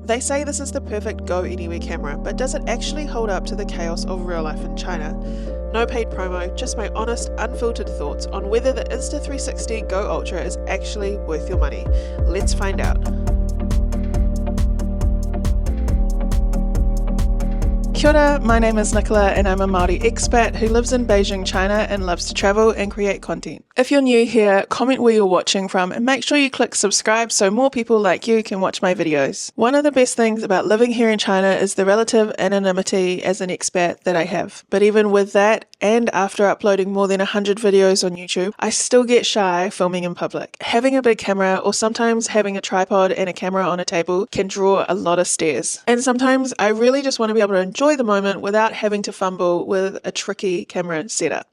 They say this is the perfect go anywhere camera, but does it actually hold up to the chaos of real life in China? No paid promo, just my honest, unfiltered thoughts on whether the Insta360 GO Ultra is actually worth your money. Let's find out. Kia ora, my name is Nicola and I'm a Māori expat who lives in Beijing, China and loves to travel and create content. If you're new here, comment where you're watching from and make sure you click subscribe so more people like you can watch my videos. One of the best things about living here in China is the relative anonymity as an expat that I have. But even with that, and after uploading more than 100 videos on YouTube, I still get shy filming in public. Having a big camera or sometimes having a tripod and a camera on a table can draw a lot of stares. And sometimes I really just want to be able to enjoy the moment without having to fumble with a tricky camera setup.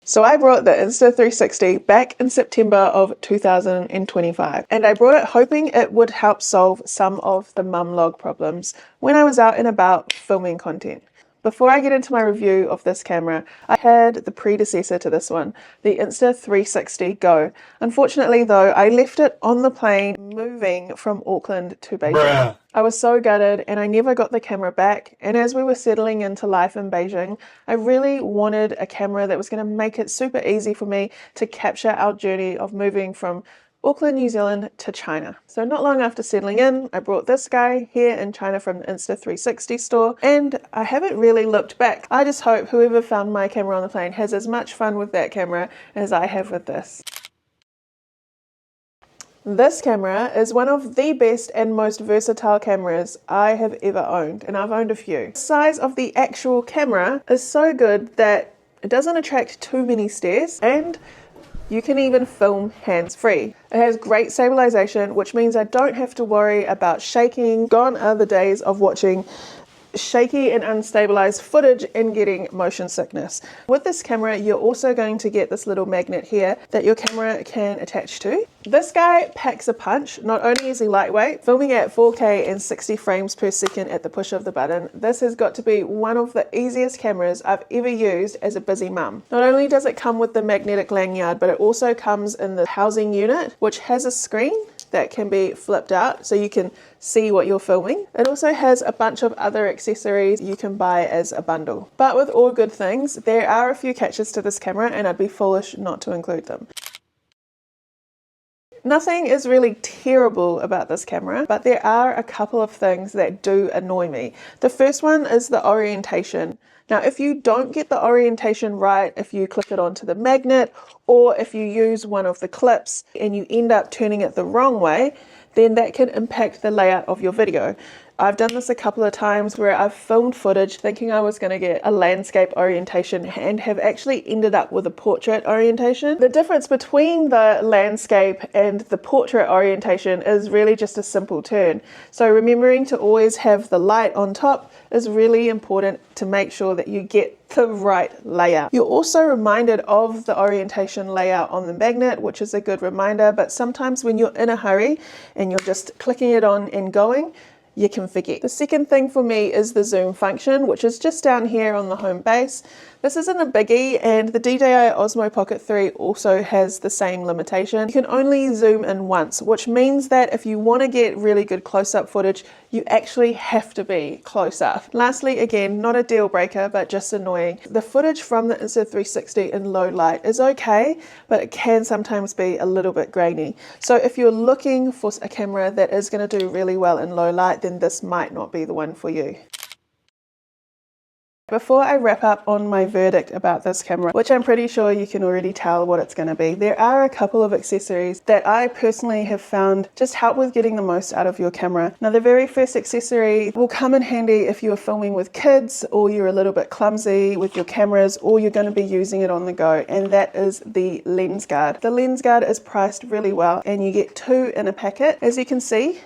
So I brought the Insta360 back in September of 2025 and I brought it hoping it would help solve some of the mum log problems when I was out and about filming content. Before I get into my review of this camera, I had the predecessor to this one, the Insta360 GO. Unfortunately though, I left it on the plane moving from Auckland to Beijing. I was so gutted and I never got the camera back, and as we were settling into life in Beijing, I really wanted a camera that was going to make it super easy for me to capture our journey of moving from Auckland, New Zealand to China. So not long after settling in, I brought this guy here in China from the Insta360 store and I haven't really looked back. I just hope whoever found my camera on the plane has as much fun with that camera as I have with this. This camera is one of the best and most versatile cameras I have ever owned, and I've owned a few. The size of the actual camera is so good that it doesn't attract too many stares and you can even film hands-free. It has great stabilization, which means I don't have to worry about shaking. Gone are the days of watching shaky and unstabilized footage and getting motion sickness. With this camera, you're also going to get this little magnet here that your camera can attach to. This guy packs a punch. Not only is he lightweight, filming at 4K and 60 frames per second at the push of the button, this has got to be one of the easiest cameras I've ever used as a busy mum. Not only does it come with the magnetic lanyard, but it also comes in the housing unit, which has a screen that can be flipped out so you can see what you're filming. It also has a bunch of other accessories you can buy as a bundle. But with all good things, there are a few catches to this camera and I'd be foolish not to include them. Nothing is really terrible about this camera, but there are a couple of things that do annoy me. The first one is the orientation. Now, if you don't get the orientation right, if you click it onto the magnet, or if you use one of the clips and you end up turning it the wrong way, then that can impact the layout of your video. I've done this a couple of times where I've filmed footage thinking I was going to get a landscape orientation and have actually ended up with a portrait orientation. The difference between the landscape and the portrait orientation is really just a simple turn. So remembering to always have the light on top is really important to make sure that you get the right layout. You're also reminded of the orientation layout on the magnet, which is a good reminder, but sometimes when you're in a hurry and you're just clicking it on and going, you can forget. The second thing for me is the zoom function, which is just down here on the home base. This isn't a biggie, and the DJI Osmo Pocket 3 also has the same limitation. You can only zoom in once, which means that if you want to get really good close-up footage, you actually have to be close up. Lastly, again, not a deal breaker, but just annoying. The footage from the Insta360 in low light is okay, but it can sometimes be a little bit grainy. So if you're looking for a camera that is going to do really well in low light, then this might not be the one for you. Before I wrap up on my verdict about this camera, which I'm pretty sure you can already tell what it's going to be, there are a couple of accessories that I personally have found just help with getting the most out of your camera. Now, the very first accessory will come in handy if you're filming with kids or you're a little bit clumsy with your cameras or you're going to be using it on the go, and that is the lens guard. The lens guard is priced really well and you get two in a packet. As you can see,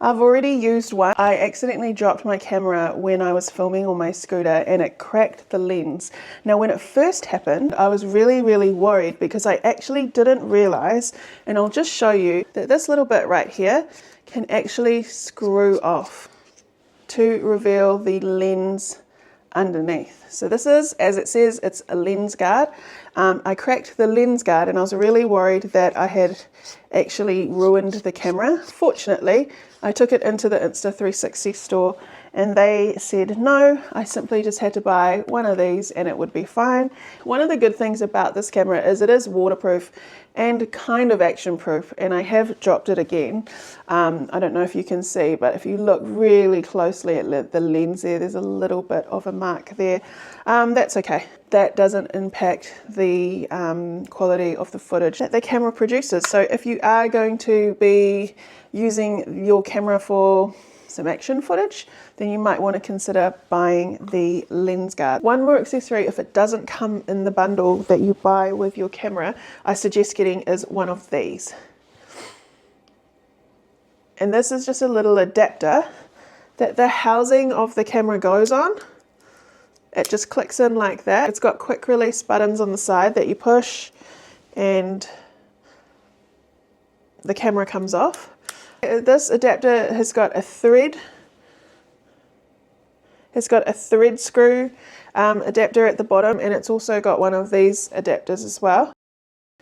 I've already used one. I accidentally dropped my camera when I was filming on my scooter and it cracked the lens. Now, when it first happened, I was really worried because I actually didn't realize, and I'll just show you, that this little bit right here can actually screw off to reveal the lens underneath. So this is, as it says, it's a lens guard. I cracked the lens guard and I was really worried that I had actually ruined the camera. Fortunately, I took it into the Insta360 store and they said no, I simply just had to buy one of these and it would be fine. One of the good things about this camera is it is waterproof and kind of action proof, and I have dropped it again. I don't know if you can see, but if you look really closely at the lens there's a little bit of a mark there. That's okay. That doesn't impact the quality of the footage that the camera produces. So if you are going to be using your camera for some action footage, then you might want to consider buying the lens guard. One more accessory, if it doesn't come in the bundle that you buy with your camera, I suggest getting is one of these. And this is just a little adapter that the housing of the camera goes on. It just clicks in like that. It's got quick release buttons on the side that you push and the camera comes off. This adapter has got a thread. It's got a thread screw adapter at the bottom, and it's also got one of these adapters as well,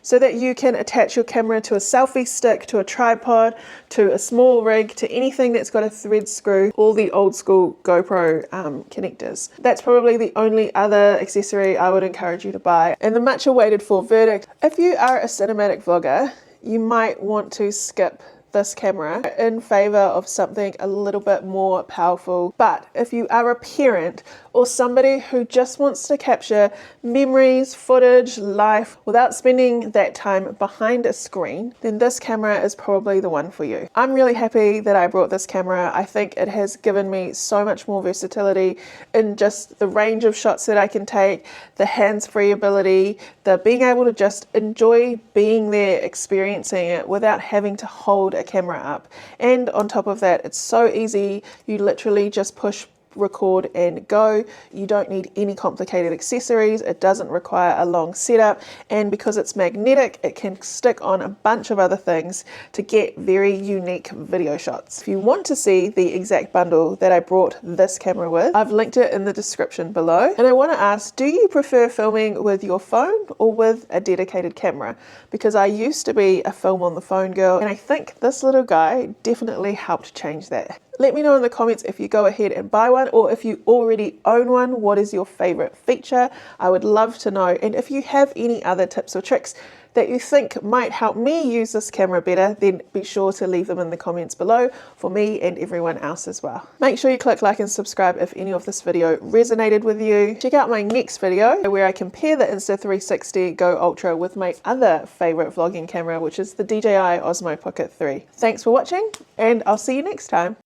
so that you can attach your camera to a selfie stick, to a tripod, to a small rig, to anything that's got a thread screw, all the old school GoPro connectors. That's probably the only other accessory I would encourage you to buy. And the much awaited for verdict, if you are a cinematic vlogger, you might want to skip this camera in favor of something a little bit more powerful. But if you are a parent or somebody who just wants to capture memories, footage, life without spending that time behind a screen, then this camera is probably the one for you. I'm really happy that I brought this camera. I think it has given me so much more versatility in just the range of shots that I can take, the hands-free ability, the being able to just enjoy being there, experiencing it without having to hold a camera up. And on top of that, it's so easy. You literally just push record and go. You don't need any complicated accessories. It doesn't require a long setup, and because it's magnetic, it can stick on a bunch of other things to get very unique video shots. If you want to see the exact bundle that I brought this camera with, I've linked it in the description below. And I want to ask, do you prefer filming with your phone or with a dedicated camera? Because I used to be a film on the phone girl, and I think this little guy definitely helped change that. Let me know in the comments if you go ahead and buy one, or if you already own one, what is your favorite feature? I would love to know. And if you have any other tips or tricks that you think might help me use this camera better, then be sure to leave them in the comments below for me and everyone else as well. Make sure you click like and subscribe if any of this video resonated with you. Check out my next video where I compare the Insta360 GO Ultra with my other favorite vlogging camera, which is the DJI Osmo Pocket 3. Thanks for watching, and I'll see you next time.